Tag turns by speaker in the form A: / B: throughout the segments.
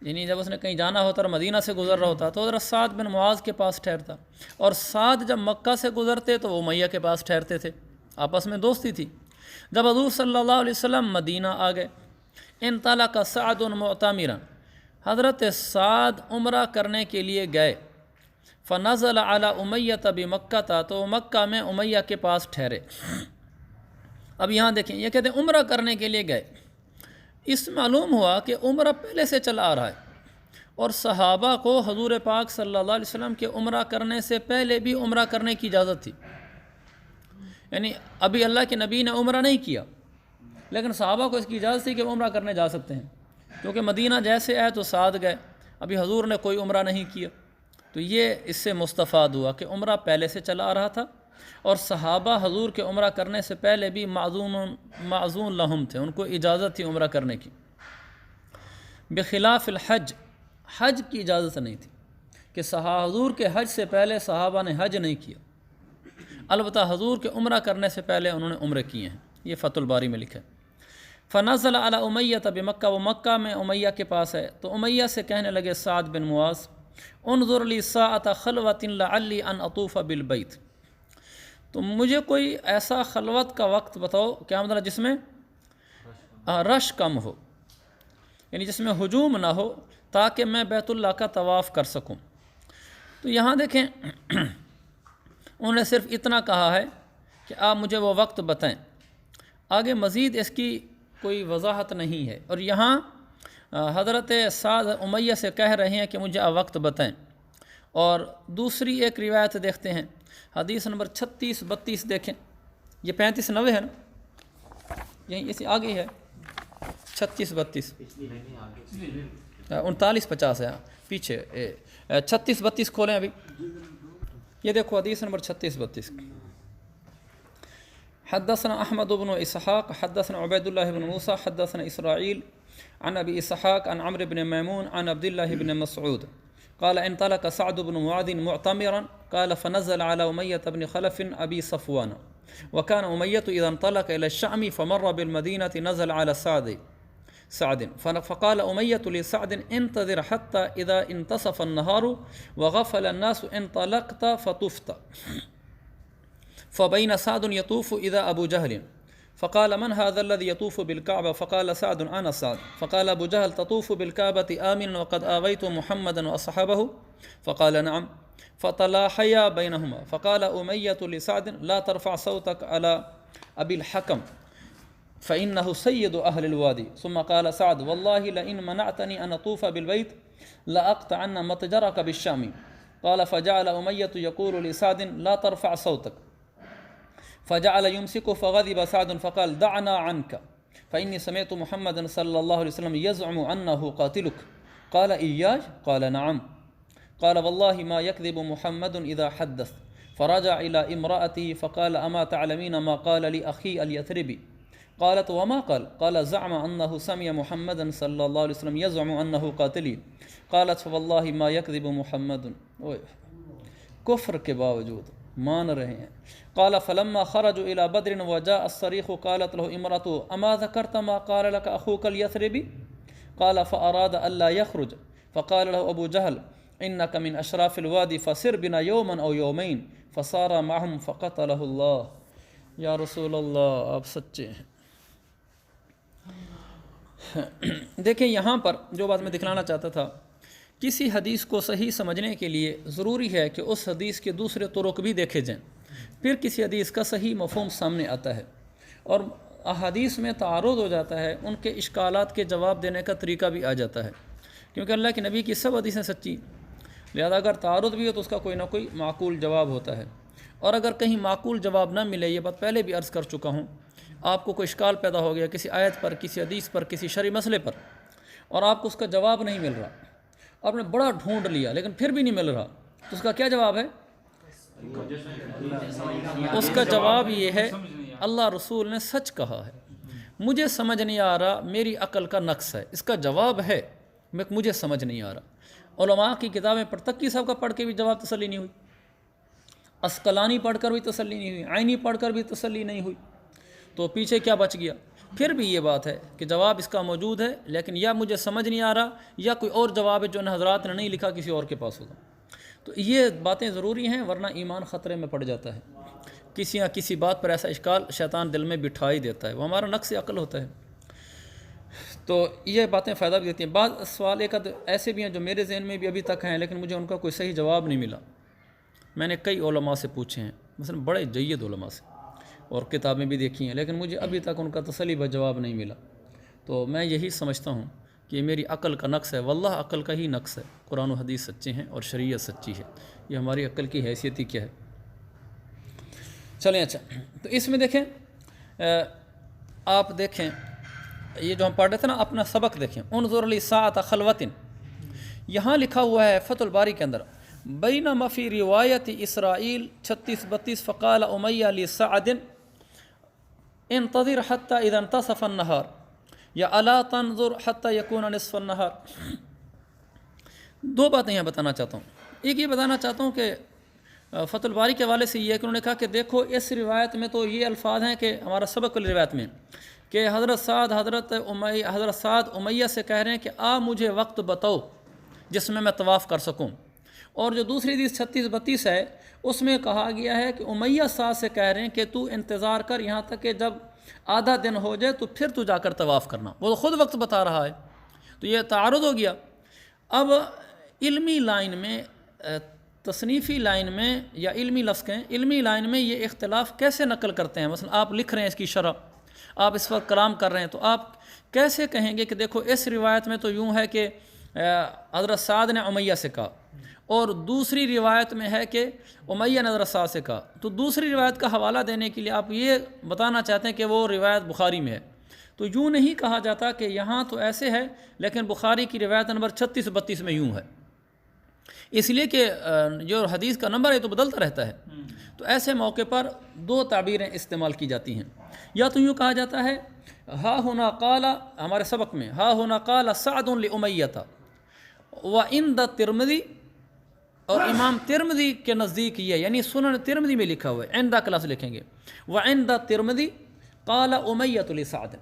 A: یعنی جب اس نے کہیں جانا ہوتا اور مدینہ سے گزر رہا ہوتا تو حضرت سعد بن معاذ کے پاس ٹھہرتا، اور سعد جب مکہ سے گزرتے تو وہ امیہ کے پاس ٹھہرتے تھے، آپس میں دوستی تھی۔ جب حضور صلی اللہ علیہ وسلم مدینہ آ گئے، انطلق سعد معتمرا، حضرت سعد عمرہ کرنے کے لیے گئے، فنزل علی امیہ بمکہ تھا، تو مکہ میں امیہ کے پاس ٹھہرے۔ اب یہاں دیکھیں، یہ کہتے ہیں عمرہ کرنے کے لیے گئے، اس معلوم ہوا کہ عمرہ پہلے سے چلا آ رہا ہے، اور صحابہ کو حضور پاک صلی اللہ علیہ وسلم کے عمرہ کرنے سے پہلے بھی عمرہ کرنے کی اجازت تھی، یعنی ابھی اللہ کے نبی نے عمرہ نہیں کیا، لیکن صحابہ کو اس کی اجازت تھی کہ وہ عمرہ کرنے جا سکتے ہیں، کیونکہ مدینہ جیسے آئے تو سعد گئے، ابھی حضور نے کوئی عمرہ نہیں کیا، تو یہ اس سے مستفاد ہوا کہ عمرہ پہلے سے چلا آ رہا تھا، اور صحابہ حضور کے عمرہ کرنے سے پہلے بھی معذون لہم تھے، ان کو اجازت تھی عمرہ کرنے کی۔ بخلاف الحج، حج کی اجازت نہیں تھی کہ حضور کے حج سے پہلے صحابہ نے حج نہیں کیا، البتہ حضور کے عمرہ کرنے سے پہلے انہوں نے عمرے کیے ہیں، یہ فتح الباری میں لکھا ہے۔ فنزل علی امیہ بمکہ، وہ مکہ میں امیہ کے پاس ہے، تو امیہ سے کہنے لگے سعد بن معاذ، انظر لی ساعۃ خلوۃ لعلی ان اطوف بالبیت، تو مجھے کوئی ایسا خلوت کا وقت بتاؤ، کیا مطلب جس میں رش کم ہو، یعنی جس میں ہجوم نہ ہو، تاکہ میں بیت اللہ کا طواف کر سکوں۔ تو یہاں دیکھیں انہوں نے صرف اتنا کہا ہے کہ آپ مجھے وہ وقت بتائیں، آگے مزید اس کی کوئی وضاحت نہیں ہے، اور یہاں حضرت سعد امیہ سے کہہ رہے ہیں کہ مجھے آپ وقت بتائیں۔ اور دوسری ایک روایت دیکھتے ہیں، حدیث نمبر 36-32 دیکھیں، یہ 35-90 ہے نا، یہیں اسی آگے ہے 36-32، 39-50 ہے پیچھے، 36-32 کھولیں ابھی، یہ دیکھو حدیث نمبر 36-32۔ حدثنا احمد بن اسحاق حدثنا عبید اللہ بن موسیٰ حدثنا اسرائیل عن ابی اسحاق عن عمرو بن میمون عن عبد اللہ بن مسعود قال انطلق سعد بن معاذ معتمرا قال فنزل على أمية بن خلف أبي صفوان وكان أمية إذا انطلق إلى الشام فمر بالمدينة نزل على سعد فقال أمية لسعد انتظر حتى إذا انتصف النهار وغفل الناس انطلقت فطفت، فبين سعد يطوف إذا أبو جهل فقال من هذا الذي يطوف بالكعبة؟ فقال سعد أنا سعد. فقال أبو جهل تطوف بالكعبة آمنا وقد آويت محمدا وأصحابه؟ فقال نعم. فتلاحيا بينهما. فقال أمية لسعد لا ترفع صوتك على أبي الحكم فإنه سيد أهل الوادي. ثم قال سعد والله لئن منعتني أن أطوف بالبيت لأقطعن متجرك بالشام. قال فجعل أمية يقول لسعد لا ترفع صوتك، فجعل يمسك فغضب سعد فقال دعنا عنك فإني سمعت محمدا صلى الله عليه وسلم يزعم أنه قاتلك. قال إياي؟ قال نعم. قال والله ما يكذب محمد إذا حدث. فرجع إلى امرأته فقال أما تعلمين ما قال لي أخي اليثربي؟ قالت وما قال؟ قال زعم أنه سمع محمدا صلى الله عليه وسلم يزعم أنه قاتلي. قالت فوالله ما يكذب محمد. کفر کے باوجود مان رہے ہیں. قال فلما خرجوا إلى بدر وجاء الصريخ قالت له امرأته أما ذكرت ما قال لك أخوك اليثربي؟ قال فأراد ألا يخرج. فقال له أبو جهل إنك من أشراف الوادي فسر بنا يوما أو يومين. فصار معهم فقتله الله. یا رسول اللہ آپ سچے ہیں. دیکھیں یہاں پر جو بات میں دکھلانا چاہتا تھا، کسی حدیث کو صحیح سمجھنے کے لیے ضروری ہے کہ اس حدیث کے دوسرے طرق بھی دیکھے جائیں، پھر کسی حدیث کا صحیح مفہوم سامنے آتا ہے. اور احادیث میں تعارض ہو جاتا ہے، ان کے اشکالات کے جواب دینے کا طریقہ بھی آ جاتا ہے، کیونکہ اللہ کے نبی کی سب حدیثیں سچی، لہذا اگر تعارض بھی ہو تو اس کا کوئی نہ کوئی معقول جواب ہوتا ہے. اور اگر کہیں معقول جواب نہ ملے، یہ بات پہلے بھی عرض کر چکا ہوں، آپ کو کوئی اشکال پیدا ہو گیا کسی آیت پر، کسی حدیث پر، کسی شرعی مسئلے پر، اور آپ کو اس کا جواب نہیں مل رہا، آپ نے بڑا ڈھونڈ لیا لیکن پھر بھی نہیں مل رہا، تو اس کا کیا جواب ہے؟ اس کا جواب یہ ہے اللہ رسول نے سچ کہا ہے، مجھے سمجھ نہیں آ رہا، میری عقل کا نقص ہے. اس کا جواب ہے مجھے سمجھ نہیں آ رہا. علماء کی کتابیں پر تقی صاحب کا پڑھ کے بھی جواب تسلی نہیں ہوئی، اسقلانی پڑھ کر بھی تسلی نہیں ہوئی، عینی پڑھ کر بھی تسلی نہیں ہوئی، تو پیچھے کیا بچ گیا؟ پھر بھی یہ بات ہے کہ جواب اس کا موجود ہے، لیکن یا مجھے سمجھ نہیں آ رہا یا کوئی اور جواب ہے جو ان حضرات نے نہیں لکھا، کسی اور کے پاس ہوگا۔ تو یہ باتیں ضروری ہیں، ورنہ ایمان خطرے میں پڑ جاتا ہے۔ کسی نہ کسی بات پر ایسا اشکال شیطان دل میں بٹھا ہی دیتا ہے، وہ ہمارا نقص عقل ہوتا ہے۔ تو یہ باتیں فائدہ بھی دیتی ہیں۔ بعض سوال ایک ایسے بھی ہیں جو میرے ذہن میں بھی ابھی تک ہیں، لیکن مجھے ان کا کوئی صحیح جواب نہیں ملا۔ میں نے کئی علماء سے پوچھے ہیں، مثلا بڑے جید علماء سے، اور کتابیں بھی دیکھی ہیں، لیکن مجھے ابھی تک ان کا تسلی بخش جواب نہیں ملا۔ تو میں یہی سمجھتا ہوں کہ یہ میری عقل کا نقص ہے، واللہ عقل کا ہی نقص ہے۔ قرآن و حدیث سچے ہیں اور شریعت سچی ہے، یہ ہماری عقل کی حیثیت ہی کیا ہے۔ چلیں اچھا، تو اس میں دیکھیں، آپ دیکھیں یہ جو ہم پڑھ رہے تھے نا، اپنا سبق دیکھیں، انظر لی ساعۃ خلوۃ، یہاں لکھا ہوا ہے فتح الباری کے اندر، بینما فی روایت اسرائیل 36-32 فقال امیہ لسعد انتظر حتی اذا انتصف النہار یا الا تنظر حتی یکون نصف النہار۔ دو باتیں یہاں بتانا چاہتا ہوں۔ ایک یہ بتانا چاہتا ہوں کہ فتح الباری کے حوالے سے یہ ہے کہ انہوں نے کہا کہ دیکھو اس روایت میں تو یہ الفاظ ہیں کہ ہمارا سبق والی روایت میں کہ حضرت سعد امیہ سے کہہ رہے ہیں کہ مجھے وقت بتاؤ جس میں طواف کر سکوں، اور جو دوسری حدیث 36-32 ہے اس میں کہا گیا ہے کہ امیہ سعد سے کہہ رہے ہیں کہ تو انتظار کر یہاں تک کہ جب آدھا دن ہو جائے تو پھر تو جا کر طواف کرنا۔ وہ تو خود وقت بتا رہا ہے، تو یہ تعارض ہو گیا۔ اب علمی لائن میں، تصنیفی لائن میں، یا علمی لفظ کہیں، علمی لائن میں یہ اختلاف کیسے نقل کرتے ہیں؟ مثلا آپ لکھ رہے ہیں اس کی شرح، آپ اس وقت کلام کر رہے ہیں، تو آپ کیسے کہیں گے کہ دیکھو اس روایت میں تو یوں ہے کہ حضرت سعد نے امیہ سے کہا، اور دوسری روایت میں ہے کہ امیہ نے حضرت سعد سے کہا، تو دوسری روایت کا حوالہ دینے کے لیے آپ یہ بتانا چاہتے ہیں کہ وہ روایت بخاری میں ہے، تو یوں نہیں کہا جاتا کہ یہاں تو ایسے ہے لیکن بخاری کی روایت نمبر 36-32 میں یوں ہے، اس لیے کہ جو حدیث کا نمبر ہے تو بدلتا رہتا ہے۔ تو ایسے موقع پر دو تعبیریں استعمال کی جاتی ہیں، یا تو یوں کہا جاتا ہے ہا ہونا قال، ہمارے سبق میں ہا ہونا قال سعد لأمیہ وعند الترمذی، اور امام ترمذی کے نزدیک یہ، یعنی سنن ترمذی میں لکھا ہوا ہے، عند کا لفظ لکھیں گے، وعند الترمذی قال امیہ لسعد،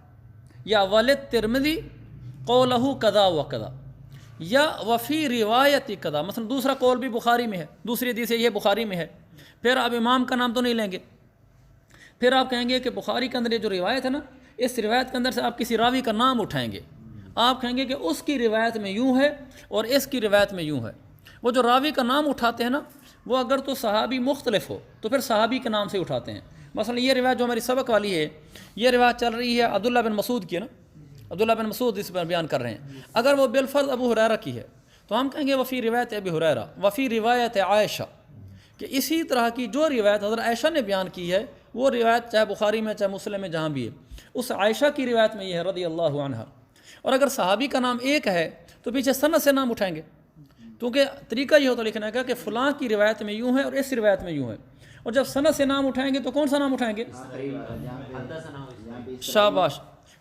A: یا وللترمذی قولہ کذا وکذا، یا وفی روایت کذا، مثلا دوسرا قول بھی بخاری میں ہے، دوسری حدیث یہ بخاری میں ہے، پھر آپ امام کا نام تو نہیں لیں گے، پھر آپ کہیں گے کہ بخاری کے اندر یہ جو روایت ہے نا، اس روایت کے اندر سے آپ کسی راوی کا نام اٹھائیں گے، آپ کہیں گے کہ اس کی روایت میں یوں ہے اور اس کی روایت میں یوں ہے۔ وہ جو راوی کا نام اٹھاتے ہیں نا، وہ اگر تو صحابی مختلف ہو تو پھر صحابی کے نام سے اٹھاتے ہیں۔ مثلا یہ روایت جو ہماری سبق والی ہے، یہ روایت چل رہی ہے عبداللہ بن مسعود کی، نا عبداللہ بن مسعود اس پر بیان کر رہے ہیں، اگر وہ بالفرض ابو ہریرہ کی ہے تو ہم کہیں گے وفی روایت ابی ہریرہ وفی روایت عائشہ، کہ اسی طرح کی جو روایت حضرت عائشہ نے بیان کی ہے، وہ روایت چاہے بخاری میں چاہے مسلم میں جہاں بھی ہے، اس عائشہ کی روایت میں یہ ہے رضی اللہ عنہ۔ اور اگر صحابی کا نام ایک ہے تو پیچھے سند سے نام اٹھائیں گے، کیونکہ طریقہ یہ ہوتا لکھنے کا کہ فلاں کی روایت میں یوں ہے اور اس روایت میں یوں ہے، اور جب سند سے نام اٹھائیں گے تو کون سا نام اٹھائیں گے؟ شاباش،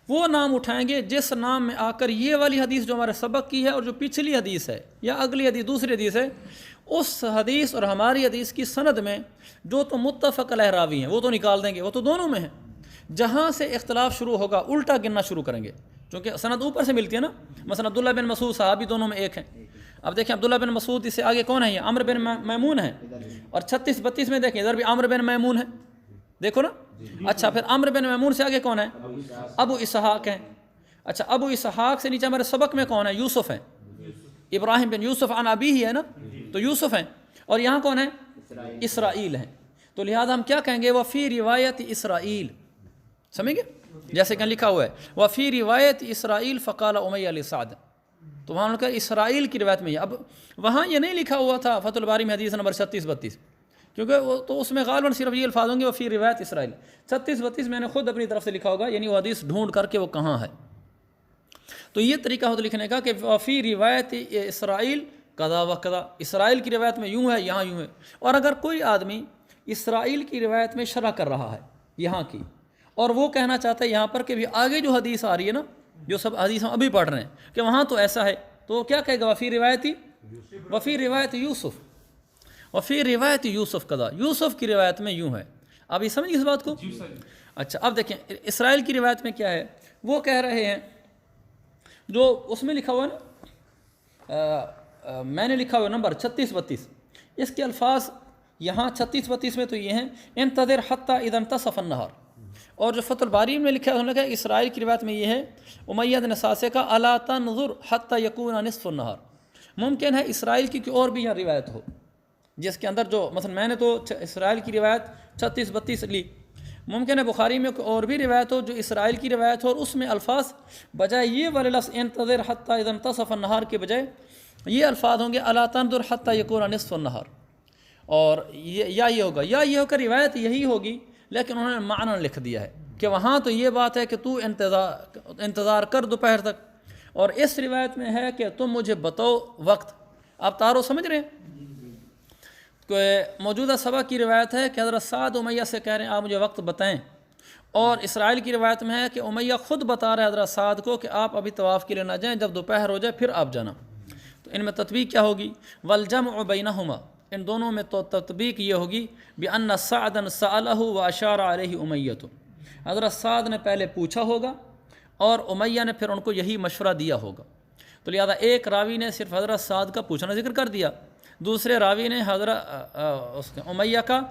A: وہ نام اٹھائیں گے جس نام میں آ کر یہ والی حدیث جو ہمارے سبق کی ہے اور جو پچھلی حدیث ہے یا اگلی حدیث دوسری حدیث ہے، اس حدیث اور ہماری حدیث کی سند میں جو تو متفق علیہ راوی ہیں وہ تو نکال دیں گے، وہ تو دونوں میں ہیں، جہاں سے اختلاف شروع ہوگا الٹا گننا شروع کریں گے، کیونکہ سند اوپر سے ملتی ہے نا۔ مثلا عبداللہ بن مسعود صحابی دونوں میں ایک ہیں، اب دیکھیں عبداللہ بن مسعود اس سے آگے کون ہے؟ یہ عمرو بن میمون ہے، اور 36-32 میں دیکھیں ادھر بھی عمرو بن میمون ہے، دیکھو نا۔ اچھا پھر عمرو بن میمون سے آگے کون ہے؟ ابو اسحاق ہیں۔ اچھا ابو اسحاق سے نیچے ہمارے سبق میں کون ہے؟ یوسف ہیں، ابراہیم بن یوسف عن ابی ہی ہے نا، تو یوسف ہیں، اور یہاں کون ہے؟ اسرائیل ہیں، تو لہذا ہم کیا کہیں گے؟ وفی روایت اسرائیل، سمجھ گے؟ جیسے کہ لکھا ہوا ہے وفی روایت اسرائیل فقال امیہ لسعد، تو وہاں کا اسرائیل کی روایت میں ہے۔ اب وہاں یہ نہیں لکھا ہوا تھا فتح الباری میں حدیث نمبر 36-32، کیونکہ وہ تو اس میں غالباً صرف یہ الفاظ ہوں گے وفی روایت اسرائیل۔ 36-32 میں نے خود اپنی طرف سے لکھا ہوگا، یعنی وہ حدیث ڈھونڈ کر کے وہ کہاں ہے۔ تو یہ طریقہ ہوتا لکھنے کا کہ وفی روایت اسرائیل قضا و قضا، اسرائیل کی روایت میں یوں ہے، یہاں یوں ہے۔ اور اگر کوئی آدمی اسرائیل کی روایت میں شرح کر رہا ہے یہاں کی، اور وہ کہنا چاہتا ہے یہاں پر کہ بھی آگے جو حدیث آ رہی ہے نا، جو سب حدیث ہم ابھی پڑھ رہے ہیں کہ وہاں تو ایسا ہے، تو وہ کیا کہے گا؟ وفی روایت یوسف، وفی روایت یوسف قضا، یوسف کی روایت میں یوں ہے۔ آپ یہ سمجھ اس بات کو؟ اچھا اب دیکھیں اسرائیل کی روایت میں کیا ہے، وہ کہہ رہے ہیں جو اس میں لکھا ہوا ہے میں نے لکھا ہوا نمبر 36-32، اس کے الفاظ یہاں 36-32 میں تو یہ ہیں انتظر حتیٰ اذا انتصف النہار، اور جو فتح الباری میں لکھا ہے انہوں نے کہا اسرائیل کی روایت میں یہ ہے امیہ بن ساسے کا الا تنظر حتیٰ یکون نصف النہار، ممکن ہے اسرائیل کی کوئی اور بھی یہاں روایت ہو جس کے اندر جو مثلا میں نے تو اسرائیل کی روایت 36-32 لی، ممکن ہے بخاری میں کوئی اور بھی روایت ہو جو اسرائیل کی روایت ہو اور اس میں الفاظ بجائے یہ والے لفظ انتظر حتیٰ اذا انتصف النہار کے بجائے یہ الفاظ ہوں گے الا تنظر حتیٰ یکون نصف النہار، اور یہ ہوگا یا یہ ہو کر روایت یہی ہوگی لیکن انہوں نے معنی لکھ دیا ہے کہ وہاں تو یہ بات ہے کہ تو انتظار کر دوپہر تک، اور اس روایت میں ہے کہ تم مجھے بتاؤ وقت۔ آپ تارو سمجھ رہے ہیں کہ موجودہ سبا کی روایت ہے کہ حضرت سعد امیہ سے کہہ رہے ہیں آپ مجھے وقت بتائیں، اور اسرائیل کی روایت میں ہے کہ امیہ خود بتا رہے حضرت سعد کو کہ آپ ابھی طواف کے لیے نہ جائیں، جب دوپہر ہو جائے پھر آپ جانا۔ تو ان میں تطبیق کیا ہوگی؟ والجمع بینہما، ان دونوں میں تو تطبیق یہ ہوگی بأن سعدا سألہ واشار علیہ امیۃ، حضرت سعد نے پہلے پوچھا ہوگا اور امیہ نے پھر ان کو یہی مشورہ دیا ہوگا، تو لہذا ایک راوی نے صرف حضرت سعد کا پوچھنا ذکر کر دیا، دوسرے راوی نے حضرت امیہ کا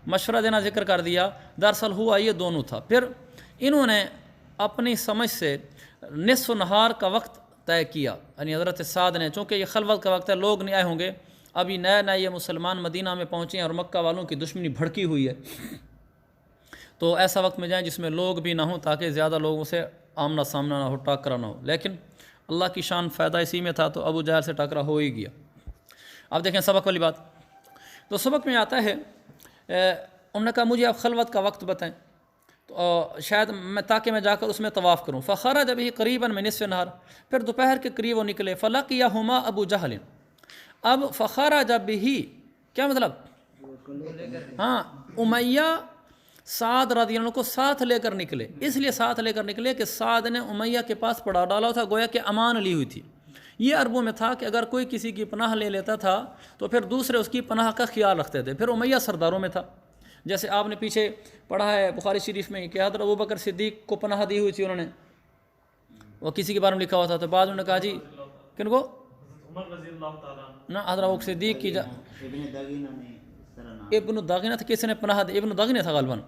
A: مشورہ دینا ذکر کر دیا، دراصل ہوا یہ دونوں تھا۔ پھر انہوں نے اپنی سمجھ سے نصف نہار کا وقت طے کیا، یعنی حضرت سعد نے، چونکہ یہ خلوت کا وقت ہے، لوگ نہیں آئے ہوں گے، ابھی نئے یہ مسلمان مدینہ میں پہنچے ہیں اور مکہ والوں کی دشمنی بھڑکی ہوئی ہے، تو ایسا وقت میں جائیں جس میں لوگ بھی نہ ہوں تاکہ زیادہ لوگوں سے آمنا سامنا نہ ہو، ٹاکرا نہ ہو، لیکن اللہ کی شان فائدہ اسی میں تھا تو ابو جہل سے ٹاکرا ہو ہی گیا۔ اب دیکھیں سبق والی بات، تو سبق میں آتا ہے انہوں نے کہا مجھے آپ خلوت کا وقت بتائیں، تو شاید تاکہ میں جا کر اس میں طواف کروں۔ فخرج به قریبا من نصف النہار، پھر دوپہر کے قریب وہ نکلے، فلقیہما ابو جہل، اب فخرج به کیا مطلب؟ ہاں امیہ سعد رضی اللہ عنہ کو ساتھ لے کر نکلے، اس لیے ساتھ لے کر نکلے کہ سعد نے امیہ کے پاس پڑا ڈالا تھا، گویا کہ امان لی ہوئی تھی۔ یہ عربوں میں تھا کہ اگر کوئی کسی کی پناہ لے لیتا تھا تو پھر دوسرے اس کی پناہ کا خیال رکھتے تھے، پھر امیہ سرداروں میں تھا، جیسے آپ نے پیچھے پڑھا ہے بخاری شریف میں کہ حضرت ابوبکر صدیق کو پناہ دی ہوئی تھی انہوں نے، وہ کسی کے بارے میں لکھا ہوا تھا، تو بعد انہوں نے کہا جی کن کو؟ نہ حضرت ابوبکر صدیق کی ابن داغنہ تھا، کسی نے پناہ دی، ابن داغنہ تھا غالباً،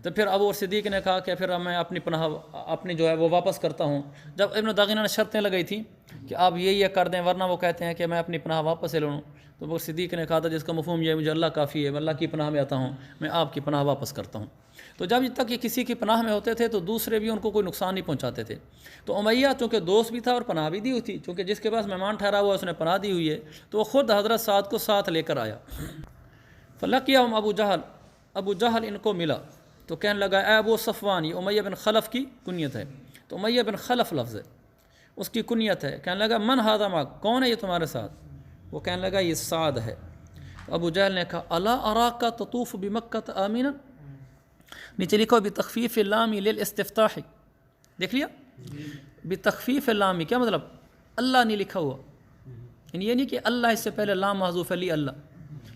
A: تو پھر ابو بکر صدیق نے کہا کہ پھر میں اپنی پناہ اپنی جو ہے وہ واپس کرتا ہوں۔ جب ابن داغنہ نے شرطیں لگائی تھیں کہ آپ یہ کر دیں ورنہ وہ کہتے ہیں کہ میں اپنی پناہ واپس لے لوں، تو ابو بکر صدیق نے کہا تھا جس کا مفہوم یہ ہے مجھے اللہ کافی ہے، میں اللہ کی پناہ میں آتا ہوں، میں آپ کی پناہ واپس کرتا ہوں۔ تو جب تک یہ کسی کی پناہ میں ہوتے تھے تو دوسرے بھی ان کو کوئی نقصان نہیں پہنچاتے تھے۔ تو امیہ چونکہ دوست بھی تھا اور پناہ بھی دی ہوئی تھی، چونکہ جس کے پاس مہمان ٹھہرا ہوا اس نے پناہ دی ہوئی ہے، تو وہ خود حضرت سعد کو ساتھ لے کر آیا۔ فلقیہم ابو جہل، ابو جہل ان کو ملا تو کہنے لگا اے ابو صفوان، یہ امیہ بن خلف کی کنیت ہے، تو امیہ بن خلف لفظ ہے، اس کی کنیت ہے۔ کہنے لگا من ھذا معک، کون ہے یہ تمہارے ساتھ؟ وہ کہنے لگا یہ سعد ہے۔ تو ابو جہل نے کہا الا اراک تطوف بمکہ آمنا، نیچے لکھو بتخفیف اللام للاستفتاح، دیکھ لیا بتخفیف اللام کیا مطلب؟ اللہ نہیں لکھا ہوا، یعنی یہ نہیں کہ اللہ اس سے پہلے لام محذوف علی اللہ،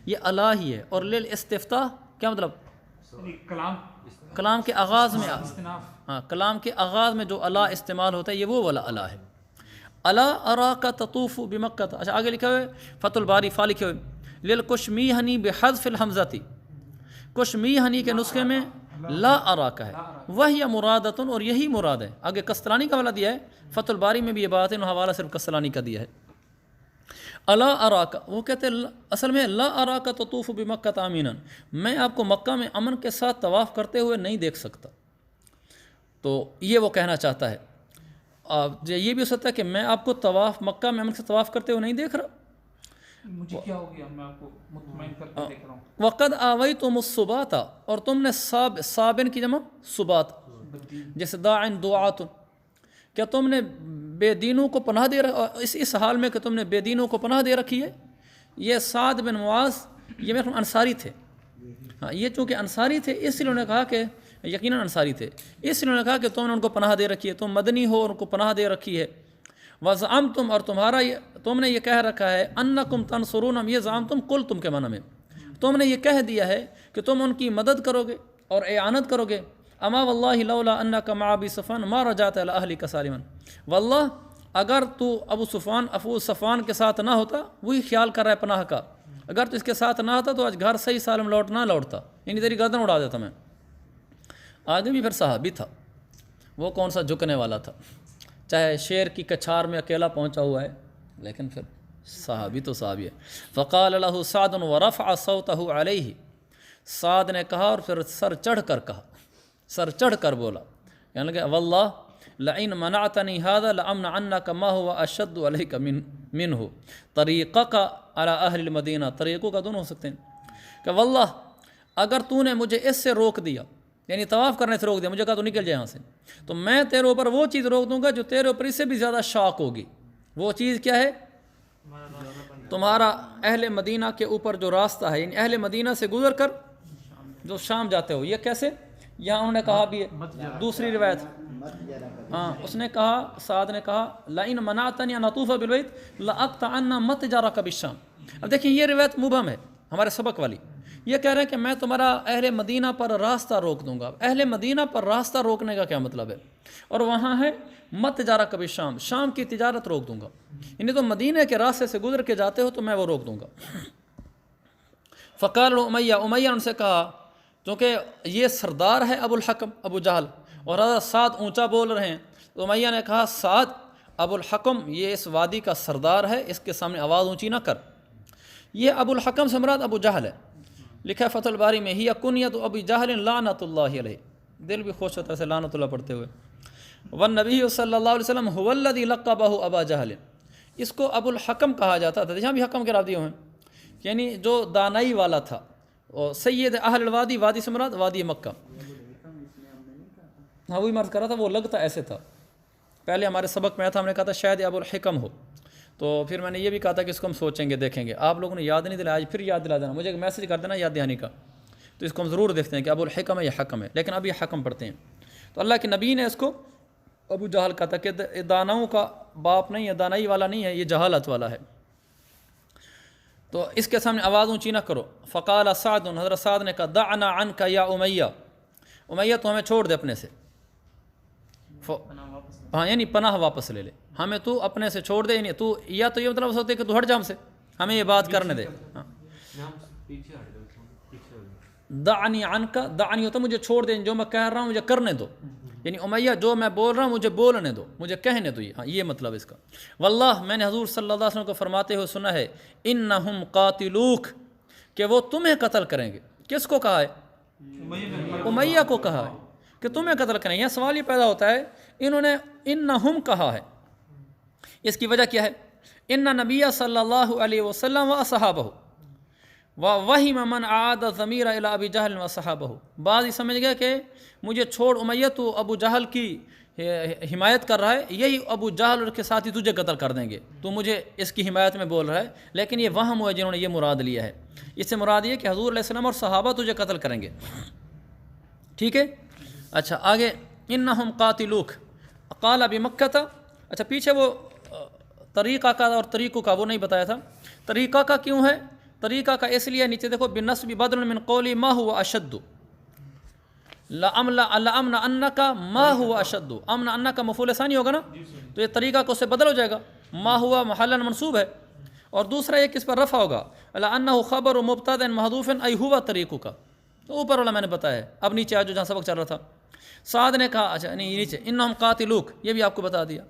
A: یہ اللہ ہی ہے، اور للاستفتاح کیا مطلب؟ کلام کے آغاز میں، ہاں کلام کے آغاز میں جو اللہ استعمال ہوتا ہے یہ وہ والا اللہ ہے۔ الا اراک تطوف بمکہ، اچھا آگے لکھا ہوئے فتح الباری فا لکھے ہوئے للکشمیہنی بحذف الحمزۃ، کشمیہنی کے نسخے میں لا اراک ہے، وہی مرادتن، اور یہی مراد ہے۔ آگے قسطلانی کا والا دیا ہے، فتح الباری میں بھی یہ بات ہے، حوالہ صرف قسطلانی کا دیا ہے۔ الا اراک، وہ کہتے ہیں اصل میں لا اراک تطوف بمکہ آمنا، میں آپ کو مکہ میں امن کے ساتھ طواف کرتے ہوئے نہیں دیکھ سکتا، تو یہ وہ کہنا چاہتا ہے۔ یہ بھی ہو سکتا ہے کہ میں آپ کو طواف مکہ میں امن سے طواف کرتے ہوئے نہیں دیکھ رہا،
B: مجھے کیا ہو گیا، میں آپ کو مطمئن کر کے دیکھ رہا ہوں۔
A: وقد آویتم الصبات، اور تم نے صابن کی جمع صبات، جیسے داعن دعات، کیا تم نے بے دینوں کو پناہ دے اس حال میں کہ تم نے بے دینوں کو پناہ دے رکھی ہے۔ یہ سعد بن معاذ یہ میرے انصاری تھے، ہاں یہ چونکہ انصاری تھے اس لیے انہوں نے کہا کہ یقیناً انصاری تھے، اس لیے انہوں نے کہا کہ تم نے ان کو پناہ دے رکھی ہے، تم مدنی ہو اور ان کو پناہ دے رکھی ہے۔ وزعمتم، اور تم نے یہ کہہ رکھا ہے، انکم تنصرون، یہ زعمتم قلتم کے معنی میں، تم نے یہ کہہ دیا ہے کہ تم ان کی مدد کرو گے اور اعانت کرو گے، اما واللہ لولا انک مع ابی صفوان ما رجعت الی اہلک سالما، واللہ اگر تو ابو صفوان کے ساتھ نہ ہوتا، وہی خیال کر رہا ہے پناہ کا، اگر تو اس کے ساتھ نہ ہوتا تو آج گھر صحیح سالم لوٹتا، یعنی تیری گردن اڑا دیتا میں۔ آدمی بھی پھر صحابی تھا، وہ کون سا جھکنے والا تھا، چاہے شیر کی کچھار میں اکیلا پہنچا ہوا ہے، لیکن پھر صحابی تو صحابی ہے۔ فقال له سعد ورفع صوته علیہ، سعد نے کہا اور پھر سر چڑھ کر کہا، سر چڑھ کر بولا، کہنے لگا واللہ لئن منعتنی هذا لأمنعنک ما هو اشد علیک منہ طریقک علی اہل المدینہ، طریقوں کا دونوں ہو سکتے ہیں، کہ واللہ اگر تو نے مجھے اس سے روک دیا، یعنی طواف کرنے سے روک دیا، مجھے کہا تو نکل جائے یہاں سے، تو میں تیرے اوپر وہ چیز روک دوں گا جو تیرے اوپر اس سے بھی زیادہ شاق ہوگی۔ وہ چیز کیا ہے؟ تمہارا اہل مدینہ کے اوپر جو راستہ ہے، یعنی اہل مدینہ سے گزر کر جو شام جاتے ہو، یہ کیسے؟ یہاں انہوں نے کہا بھی ہے دوسری روایت، ہاں اس نے کہا، سعد نے کہا لئن منعتنی ان اطوف بالبیت لاقطعن متجرک بالشام۔ اب دیکھیں یہ روایت مبہم ہے ہمارے سبق والی، یہ کہہ رہے ہیں کہ میں تمہارا اہل مدینہ پر راستہ روک دوں گا۔ اہل مدینہ پر راستہ روکنے کا کیا مطلب ہے؟ اور وہاں ہے متجرک بالشام، شام کی تجارت روک دوں گا، یعنی تو مدینہ کے راستے سے گزر کے جاتے ہو تو میں وہ روک دوں گا۔ فقال امیہ ان سے کہا، کیونکہ یہ سردار ہے ابو الحکم ابو جہل، اور حضرت سعد اونچا بول رہے ہیں، تو امیہ نے کہا سعد ابو الحکم یہ اس وادی کا سردار ہے، اس کے سامنے آواز اونچی نہ کر۔ یہ ابو الحکم سے مراد ابو جہل ہے، لکھا ہے فتح الباری میں، ہی کنیت ابی جہل لعنت اللہ علیہ، دل بھی خوش ہوتا ہے اسے لعنت اللہ پڑھتے ہوئے۔ والنبی صلی اللہ علیہ وسلم هو الذی لقبہ ابا جہل، اس کو ابو الحکم کہا جاتا تھا، جہاں بھی حکم کے رابطے ہیں، یعنی جو دانائی والا تھا، اور سید اہل الوادی، وادی سے مراد وادی مکہ۔ ہاں وہی مرض کر رہا تھا، وہ لگتا ایسے تھا، پہلے ہمارے سبق میں آیا تھا، ہم نے کہا تھا شاید ابو الحکم ہو، تو پھر میں نے یہ بھی کہا تھا کہ اس کو ہم سوچیں گے دیکھیں گے، آپ لوگوں نے یاد نہیں دلایا، آج پھر یاد دلا دینا، مجھے ایک میسج کر دینا یاد دہانی کا، تو اس کو ہم ضرور دیکھتے ہیں کہ ابو الحکم ہے یا حکم ہے، لیکن اب یہ حکم پڑھتے ہیں۔ تو اللہ کے نبی نے اس کو ابو جہل کہا تھا کہ داناؤں کا باپ نہیں ہے، دانائی والا نہیں ہے، یہ جہالت والا ہے، تو اس کے سامنے آواز اونچی نہ کرو۔ فقال سعد، حضرت سعد نے کہا دعنا عنک یا امیہ، امیہ تو ہمیں چھوڑ دے اپنے سے، ہاں یعنی پناہ واپس لے لے، ہمیں تو اپنے سے چھوڑ دے، یعنی تو یا تو یہ مطلب ہوتا ہے کہ تو ہٹ جا ہم سے، ہمیں یہ بات کرنے دے۔ دعنی عنک، دعنی ہوتا مجھے چھوڑ دے، جو میں کہہ رہا ہوں مجھے کرنے دو، یعنی امیہ جو میں بول رہا ہوں مجھے بولنے دو، مجھے کہنے دو، ہاں یہ مطلب اس کا۔ واللہ میں نے حضور صلی اللہ علیہ وسلم کو فرماتے ہوئے سنا ہے، انہم قاتلوک، کہ وہ تمہیں قتل کریں گے۔ کس کو کہا ہے؟ امیہ کو کہا ہے کہ تمہیں قتل کریں گے۔ یہاں سوال یہ پیدا ہوتا ہے، انہوں نے انہم کہا ہے، اس کی وجہ کیا ہے؟ ان نبی صلی اللہ علیہ وسلم و صحابہ وَوَهِمَ مَنْ عَادَ ضَمِيرَ إِلَىٰ أَبِي جَهْلٍ وَصَحَابَهُ، بعض ہی سمجھ گئے کہ مجھے چھوڑ امیہ، تو ابو جہل کی حمایت کر رہا ہے، یہی ابو جہل اور کے ساتھ ہی تجھے قتل کر دیں گے، تو مجھے اس کی حمایت میں بول رہا ہے، لیکن یہ وہم ہوا جنہوں نے یہ مراد لیا ہے، اس سے مراد یہ کہ حضور علیہ السلام اور صحابہ تجھے قتل کریں گے، ٹھیک ہے؟ اچھا آگے انہم قاتلوک قال بمکہ تھا، اچھا پیچھے وہ طریقہ کا اور طریقوں کا وہ نہیں بتایا تھا، طریقہ کا کیوں ہے؟ طریقہ کا اس لیے، نیچے دیکھو بالنسب بدل من قولی ما هو اشد، لامن انک ما هو اشد، امن انک مفعول ثانی ہوگا نا، تو یہ طریقہ کو سے بدل ہو جائے گا، ما ہوا محلا منصوب ہے، اور دوسرا ایک اس پر رفع ہوگا، لانه خبر مبتدا محذوف ای هو طریقہ کا، تو اوپر والا میں نے بتایا ہے، اب نیچے آ جو جہاں سبق چل رہا تھا۔ سعد نے کہا، اچھا نہیں نیچے انہم قاتلوک، یہ بھی آپ کو بتا دیا۔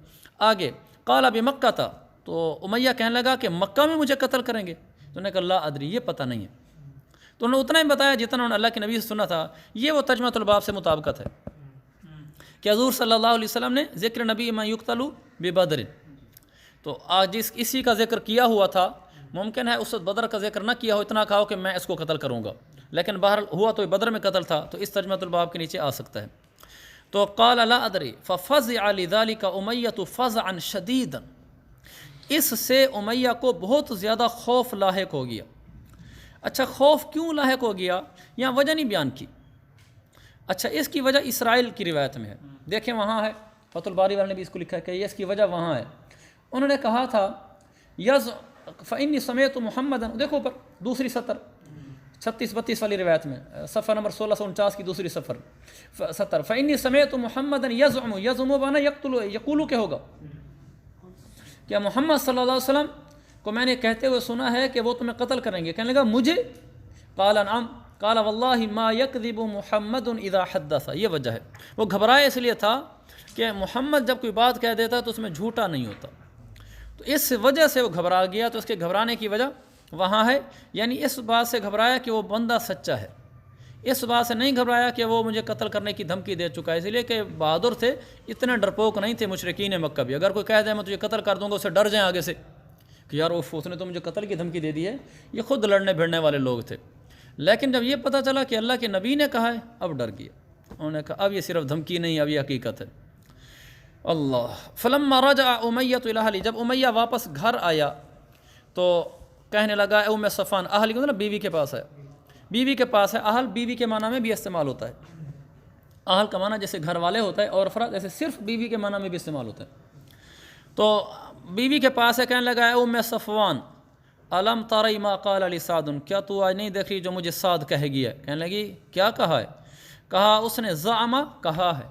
A: آگے قال بمکہ تھا، تو امیہ کہنے لگا کہ مکہ میں مجھے قتل کریں گے، تو نے کہا لا ادری، یہ پتہ نہیں ہے، تو انہوں نے اتنا ہی بتایا جتنا انہوں نے اللہ کے نبی سے سنا تھا۔ یہ وہ ترجمۃ الباب سے مطابقت ہے کہ حضور صلی اللہ علیہ وسلم نے ذکر نبی ما یقتل ببدر، تو آج اسی کا ذکر کیا ہوا تھا، ممکن ہے اس وقت بدر کا ذکر نہ کیا ہو، اتنا کہا ہو کہ میں اس کو قتل کروں گا، لیکن بہرحال ہوا تو بدر میں قتل تھا، تو اس ترجمۃ الباب کے نیچے آ سکتا ہے۔ تو قال لا ادری ففزع لذلك امیہ فزعا شدیدا، اس سے امیہ کو بہت زیادہ خوف لاحق ہو گیا۔ اچھا خوف کیوں لاحق ہو گیا؟ یہاں وجہ نہیں بیان کی۔ اچھا اس کی وجہ اسرائیل کی روایت میں ہے، دیکھیں وہاں ہے، فتح الباری والے نے بھی اس کو لکھا ہے کہ اس کی وجہ وہاں ہے، انہوں نے کہا تھا فإنی سمعت محمدا، دیکھو اوپر دوسری سطر 36-32 والی روایت میں، صفحہ نمبر 1649 کی دوسری صفر 70، فإنی سمعت محمدا یزعم وانا یقول کہ ہوگا کیا محمد صلی اللہ علیہ وسلم کو میں نے کہتے ہوئے سنا ہے کہ وہ تمہیں قتل کریں گے، کہنے لگا مجھے، قال نعم، قال واللہ ما یکذب محمد اذا حدث، یہ وجہ ہے، وہ گھبرائے اس لیے تھا کہ محمد جب کوئی بات کہہ دیتا تو اس میں جھوٹا نہیں ہوتا، تو اس وجہ سے وہ گھبرا گیا، تو اس کے گھبرانے کی وجہ وہاں ہے، یعنی اس بات سے گھبرایا کہ وہ بندہ سچا ہے، اس بات سے نہیں گھبرایا کہ وہ مجھے قتل کرنے کی دھمکی دے چکا ہے، اس لیے کہ بہادر تھے، اتنے ڈرپوک نہیں تھے مشرکین مکہ بھی، اگر کوئی کہہ دے میں تجھے قتل کر دوں گا اسے ڈر جائیں آگے سے کہ یار اس نے تو مجھے قتل کی دھمکی دے دی ہے، یہ خود لڑنے بھیڑنے والے لوگ تھے، لیکن جب یہ پتہ چلا کہ اللہ کے نبی نے کہا ہے اب ڈر گیا، انہوں نے کہا اب یہ صرف دھمکی نہیں، اب یہ حقیقت ہے۔ اللہ فلما رجع امیہ الی اہلہ، جب امیہ واپس گھر آیا تو کہنے لگا اے ام صفوان، اہل کی مطلب بیوی کے پاس ہے، بیوی کے پاس ہے، اہل بیوی کے معنی میں بھی استعمال ہوتا ہے، اہل کا معنی جیسے گھر والے ہوتا ہے، اور افراد ایسے صرف بیوی کے معنی میں بھی استعمال ہوتا ہے، تو بیوی کے پاس ہے، کہنے لگا اے ام صفوان الم تری ما قال علی سعد، کیا تو آج نہیں دیکھ رہی جو مجھے سعد کہہ گیا ہے؟ کہنے لگی کیا کہا ہے؟ کہا اس نے زعما، کہا ہے،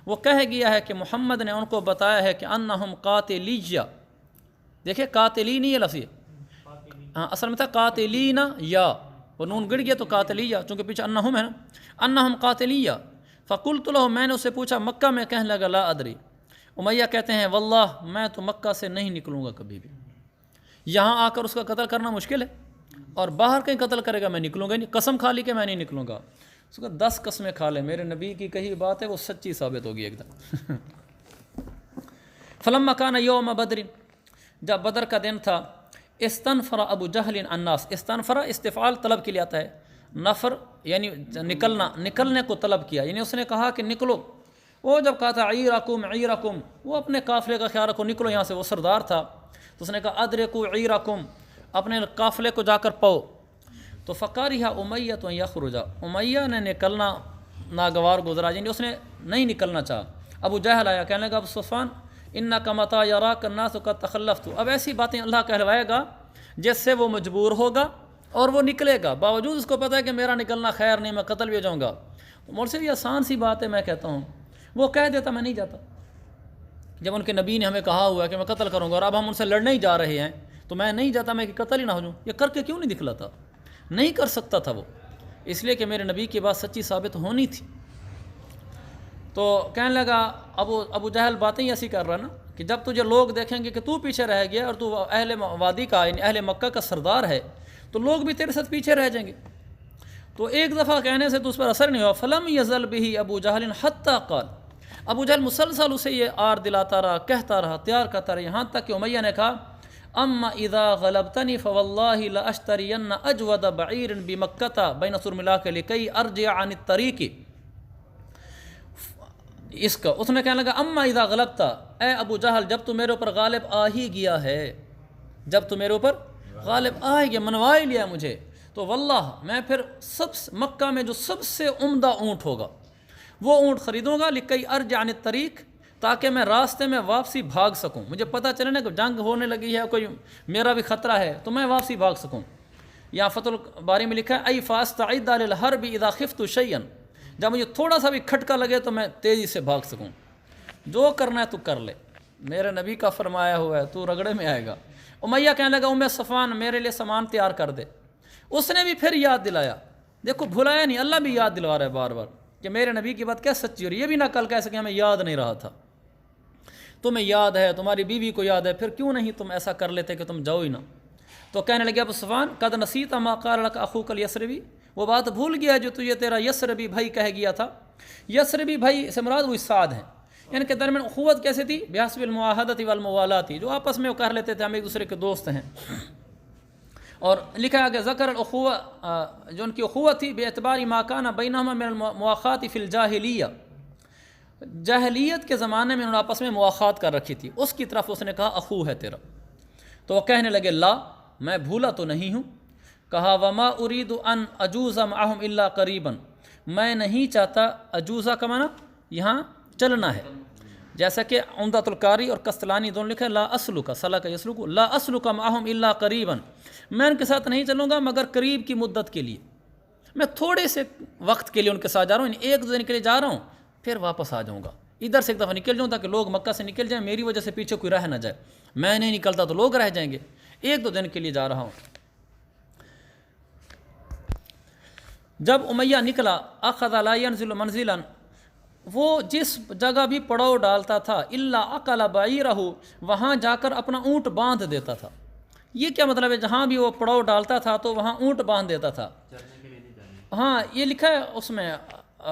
A: وہ کہہ گیا ہے کہ محمد نے ان کو بتایا ہے کہ انہم قاتلیہ، دیکھیں قاتلی نہیں یہ لفظ، ہاں اصل میں تھا قاتلین، یا وہ نون گڑ گیا تو قاتلیہ، چونکہ پیچھے انہم ہے نا، انہم قاتلیہ، فقلت له، میں نے اسے پوچھا مکہ میں، کہنے لگا لا ادری، امیہ کہتے ہیں واللہ میں تو مکہ سے نہیں نکلوں گا کبھی بھی، یہاں آ کر اس کا قتل کرنا مشکل ہے، اور باہر کہیں قتل کرے گا میں نکلوں گا نہیں، قسم کھا لی کہ میں نہیں نکلوں گا، اس کو 10 قسمیں کھا لے، میرے نبی کی کہی بات ہے وہ سچی ثابت ہوگی ایک دم۔ فلما کان یوم بدر، جب بدر کا دن تھا، استنفر ابو جہل الناس، استنفر استفعال طلب کے لیے آتا ہے، نفر یعنی نکلنے کو طلب کیا، یعنی اس نے کہا کہ نکلو، وہ جب کہا تھا عیرکم عیرکم، وہ اپنے قافلے کا خیال رکھو، نکلو یہاں سے، وہ سردار تھا، تو اس نے کہا ادرکو عیرکم، اپنے قافلے کو جا کر پاؤ، تو فقارہ امیہ تو یخرج، امیہ نے نکلنا ناگوار گزرا، یعنی اس نے نہیں نکلنا چاہا، ابو جہل آیا، کہنے لگا ابو صفوان انک متی یراک الناس قد تخلفت، اب ایسی باتیں اللہ کہلوائے گا جس سے وہ مجبور ہوگا اور وہ نکلے گا، باوجود اس کو پتہ ہے کہ میرا نکلنا خیر نہیں، میں قتل بھی ہو جاؤں گا، تو مجھ سے یہ آسان سی بات ہے، میں کہتا ہوں وہ کہہ دیتا میں نہیں جاتا، جب ان کے نبی نے ہمیں کہا ہوا ہے کہ میں قتل کروں گا اور اب ہم ان سے لڑنے ہی جا رہے ہیں تو میں نہیں جاتا، میں کہ قتل ہی نہ ہو جاؤں، یہ کر کے کیوں نہیں دکھلاتا؟ نہیں کر سکتا تھا وہ، اس لیے کہ میرے نبی کی بات سچی ثابت ہونی تھی۔ تو کہنے لگا ابو جہل باتیں ایسی کر رہا نا کہ جب تجھے لوگ دیکھیں گے کہ تو پیچھے رہ گیا اور تو اہل وادی کا یعنی اہل مکہ کا سردار ہے تو لوگ بھی تیرے ساتھ پیچھے رہ جائیں گے، تو ایک دفعہ کہنے سے تو اس پر اثر نہیں ہوا، فلم یزل بہ ابو جہل حتی قال، ابو جہل مسلسل اسے یہ آر دلاتا رہا، کہتا رہا، تیار کرتا رہا، یہاں تک کہ امیہ نے کہا اما اذا غلبتنی فواللہ لاشترین اجود بعیر بمکہ بین سرملاک لکی ارجع عن الطریق، اس کا اس نے کہنے لگا اما اذا غلبتا، اے ابو جہل جب تو میرے اوپر غالب آ ہی گیا ہے، جب تو میرے اوپر غالب آ ہی گیا، منوا ہی لیا مجھے، تو واللہ میں پھر مکہ میں جو سب سے عمدہ اونٹ ہوگا وہ اونٹ خریدوں گا، لکی ارجع عن الطریق، تاکہ میں راستے میں واپسی بھاگ سکوں، مجھے پتہ چلے نا کہ جنگ ہونے لگی ہے، کوئی میرا بھی خطرہ ہے تو میں واپسی بھاگ سکوں۔ یا فتح الباری میں لکھا ہے ای فاستعد للحرب اذا خفت شیئا، جب مجھے تھوڑا سا بھی کھٹکا لگے تو میں تیزی سے بھاگ سکوں، جو کرنا ہے تو کر لے، میرے نبی کا فرمایا ہوا ہے، تو رگڑے میں آئے گا۔ امیہ کہنے لگا ام صفوان میرے لیے سامان تیار کر دے، اس نے بھی پھر یاد دلایا، دیکھو بھلایا نہیں، اللہ بھی یاد دلوا رہا ہے بار بار کہ میرے نبی کی بات کیا سچی ہو رہی ہے، یہ بھی نہ کل کہہ سکے ہمیں یاد نہیں رہا تھا، تمہیں یاد ہے، تمہاری بیوی کو یاد ہے، پھر کیوں نہیں تم ایسا کر لیتے کہ تم جاؤ ہی نہ۔ تو کہنے لگے ابو صفوان قد نسیت ما قال لك اخوك الیسربی، وہ بات بھول گیا جو تجھے تیرا یسربی بھائی کہہ گیا تھا، یسربی بھائی سے مراد وہ سعد ہیں، ان کے درمیان اخوت کیسے تھی؟ بحسب المعاہدۃ والموالاۃ، جو آپس میں وہ کہہ لیتے تھے ہم ایک دوسرے کے دوست ہیں، اور لکھا ہے کہ ذکر الاخوہ، جو ان کی اخوت تھی بے اعتبار ما کان بینہما من المواخات فی الجاہلیہ، جاہلیت کے زمانے میں انہوں نے آپس میں مواخات کر رکھی تھی، اس کی طرف اس نے کہا اخو ہے تیرا، تو وہ کہنے لگے لا میں بھولا تو نہیں ہوں، کہا وما ارید ان اجوز معہم الا قریبا، میں نہیں چاہتا، اجوزہ کا معنی یہاں چلنا ہے، جیسا کہ عمدۃ القاری اور قسطلانی دونوں لکھا ہے لا اسلک، سلک یسلک، لا اسلک معہم الا قریبا، میں ان کے ساتھ نہیں چلوں گا مگر قریب کی مدت کے لیے، میں تھوڑے سے وقت کے لیے ان کے ساتھ جا رہا ہوں، یعنی 1-2 دن کے لیے جا رہا ہوں، پھر واپس آ جاؤں گا، ادھر سے ایک دفعہ نکل جاؤں تاکہ لوگ مکہ سے نکل جائیں، میری وجہ سے پیچھے کوئی رہ نہ جائے، میں نہیں نکلتا تو لوگ رہ جائیں گے، 1-2 دن کے لیے جا رہا ہوں۔ جب امیہ نکلا اخذ لا ينزل منزلا، وہ جس جگہ بھی پڑاؤ ڈالتا تھا الا اقل بعیرہ، وہاں جا کر اپنا اونٹ باندھ دیتا تھا۔ یہ کیا مطلب ہے؟ جہاں بھی وہ پڑاؤ ڈالتا تھا تو وہاں اونٹ باندھ دیتا تھا۔ ہاں یہ لکھا ہے اس میں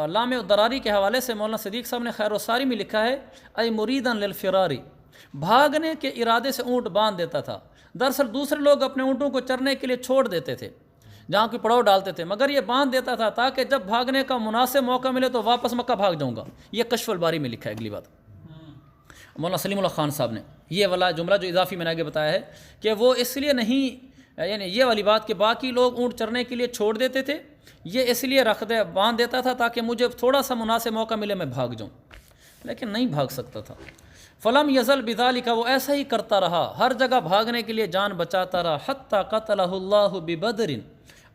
A: لام الدراری کے حوالے سے، مولانا صدیق صاحب نے خیر الساری میں لکھا ہے اے مریداً للفراری، بھاگنے کے ارادے سے اونٹ باندھ دیتا تھا۔ دراصل دوسرے لوگ اپنے اونٹوں کو چرنے کے لیے چھوڑ دیتے تھے جہاں کوئی پڑاؤ ڈالتے تھے، مگر یہ باندھ دیتا تھا تاکہ جب بھاگنے کا مناسب موقع ملے تو واپس مکہ بھاگ جاؤں گا۔ یہ کشف الباری میں لکھا ہے۔ اگلی بات مولانا سلیم اللہ خان صاحب نے یہ والا جملہ جو اضافی میں نے آگے بتایا ہے کہ وہ اس لیے نہیں، یعنی یہ والی بات کہ باقی لوگ اونٹ چرنے کے لیے چھوڑ دیتے تھے، یہ اس لیے باندھ دیتا تھا تاکہ مجھے تھوڑا سا مناسب موقع ملے میں بھاگ جاؤں، لیکن نہیں بھاگ سکتا تھا۔ فلم یزل بذالک، وہ ایسا ہی کرتا رہا، ہر جگہ بھاگنے کے لیے جان بچاتا رہا، حتی قتلہ اللہ ببدر،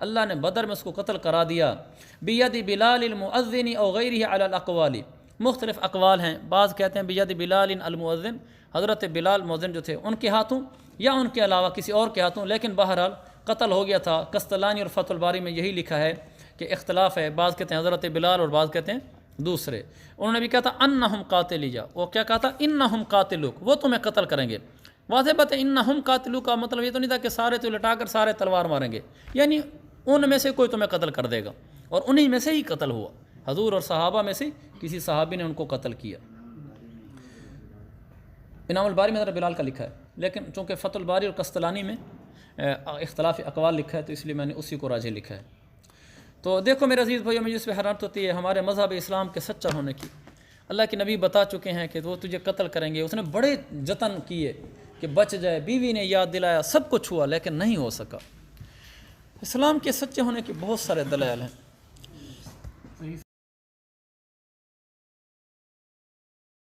A: اللہ نے بدر میں اس کو قتل کرا دیا، بید بلال المؤذن او غیرہ علی الاقوال، مختلف اقوال ہیں، بعض کہتے ہیں بید بلال المؤذن، حضرت بلال مؤذن جو تھے ان کے ہاتھوں یا ان کے علاوہ کسی اور کے ہاتھوں، لیکن بہرحال قتل ہو گیا تھا۔ قسطلانی اور فتح الباری میں یہی لکھا ہے کہ اختلاف ہے، بعض کہتے ہیں حضرت بلال اور بعض کہتے ہیں دوسرے۔ انہوں نے بھی کہا تھا انہم قاتلیہ، وہ کیا کہا تھا؟ انہم قاتلوک، وہ تمہیں قتل کریں گے۔ واضح بات ہے انہم قاتلوک کا مطلب یہ تو نہیں تھا کہ سارے تو لٹا کر سارے تلوار ماریں گے، یعنی ان میں سے کوئی تمہیں قتل کر دے گا، اور انہی میں سے ہی قتل ہوا، حضور اور صحابہ میں سے کسی صحابی نے ان کو قتل کیا۔ انعام الباری میں ذرا بلال کا لکھا ہے، لیکن چونکہ فتح الباری اور قسطلانی میں اختلاف اقوال لکھا ہے تو اس لیے میں نے اسی کو راجح لکھا ہے۔ تو دیکھو میرے عزیز بھائیو، مجھے اس پہ حیرت ہوتی ہے ہمارے مذہب اسلام کے سچا ہونے کی۔ اللہ کے نبی بتا چکے ہیں کہ وہ تجھے قتل کریں گے، اس نے بڑے جتن کیے کہ بچ جائے، بیوی نے یاد دلایا، سب کچھ ہوا، لیکن نہیں ہو سکا۔ اسلام کے سچے ہونے کے بہت سارے دلائل ہیں۔